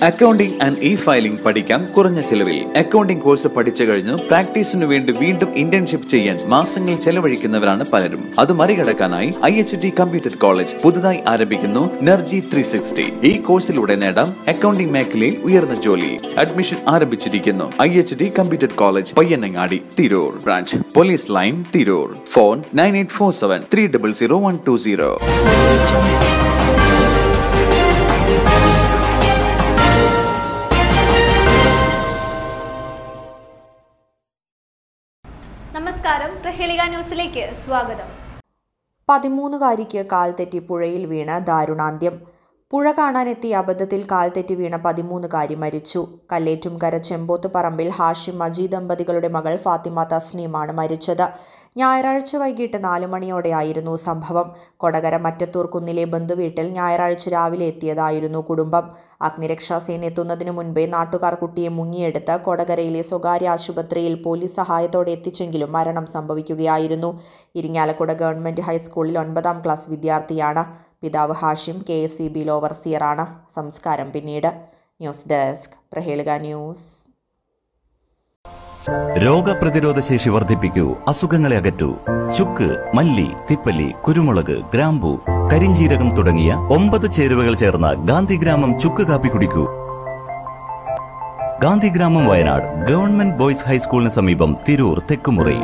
Accounting and e-filing പഠിക്കാം കുറഞ്ഞ ചെലവിൽ. അക്കൗണ്ടിംഗ് കോഴ്സ് പഠിച്ചു കഴിഞ്ഞു പ്രാക്ടീസിനു വേണ്ടി വീണ്ടും ഇന്റേൺഷിപ്പ് ചെയ്യാൻ മാസങ്ങൾ ചെലവഴിക്കുന്നവരാണ് പലരും. അത് മറികടക്കാനായി IHT കമ്പ്യൂട്ടർ കോളേജ് പുതുതായി ആരംഭിക്കുന്നു NERGY 360. ഈ കോഴ്സിലൂടെ നേടാം അക്കൗണ്ടിംഗ് മേഖലയിൽ ഉയർന്ന ജോലി. അഡ്മിഷൻ ആരംഭിച്ചിരിക്കുന്നു. IHT computer college, Payyanangadi, Tirur. Branch police line, Tirur. Phone 9847 300 120. നമസ്കാരം, പ്രഹേളിക ന്യൂസിലേക്ക് സ്വാഗതം. 13-കാരിക്ക് കാൽ തെറ്റി പുഴയിൽ വീണ് ദാരുണാന്ത്യം. പുഴ കാണാനെത്തി അബദ്ധത്തിൽ കാൽ തെറ്റി വീണ 13-കാരി മരിച്ചു. കല്ലേറ്റുംകര ചെമ്പോത്ത് പറമ്പിൽ ഹാഷിം മജീദ് ദമ്പതികളുടെ മകൾ ഫാത്തിമ തസ്നീമാണ് മരിച്ചത്. ഞായറാഴ്ച വൈകിട്ട് 4 മണിയോടെയായിരുന്നു സംഭവം. കൊടകര മറ്റത്തൂർ കുന്നിലെ ബന്ധുവീട്ടിൽ ഞായറാഴ്ച രാവിലെ എത്തിയതായിരുന്നു കുടുംബം. അഗ്നിരക്ഷാസേന എത്തുന്നതിനു മുൻപേ നാട്ടുകാർ കുട്ടിയെ മുങ്ങിയെടുത്ത് കൊടകരയിലെ സ്വകാര്യ ആശുപത്രിയിൽ പോലീസ് സഹായത്തോടെ എത്തിച്ചെങ്കിലും മരണം സംഭവിക്കുകയായിരുന്നു. ഇരിങ്ങാലക്കുട ഗവൺമെന്റ് ഹൈസ്കൂളിൽ 9ാം ക്ലാസ് വിദ്യാർത്ഥിയാണ്. പിതാവ് ഹാഷിം KSEB ഓവർസിയറാണ്. സംസ്കാരം പിന്നീട്. ന്യൂസ് ഡെസ്ക്, പ്രഹേളിക ന്യൂസ്. രോഗപ്രതിരോധ ശേഷി വർദ്ധിപ്പിക്കൂ, അസുഖങ്ങളെ അകറ്റൂ. ചുക്ക്, മല്ലി, തിപ്പല്ലി, കുരുമുളക്, ഗ്രാമ്പു, കരിഞ്ജീരകം തുടങ്ങിയ 9 ചേരുവകൾ ചേർന്ന ഗാന്ധിഗ്രാമം ചുക്ക് കാപ്പി കുടിക്കൂ. ഗാന്ധിഗ്രാമം, വയനാട് ഗവൺമെന്റ് ബോയ്സ് ഹൈസ്കൂളിന് സമീപം, തിരൂർ, തെക്കുമുറി.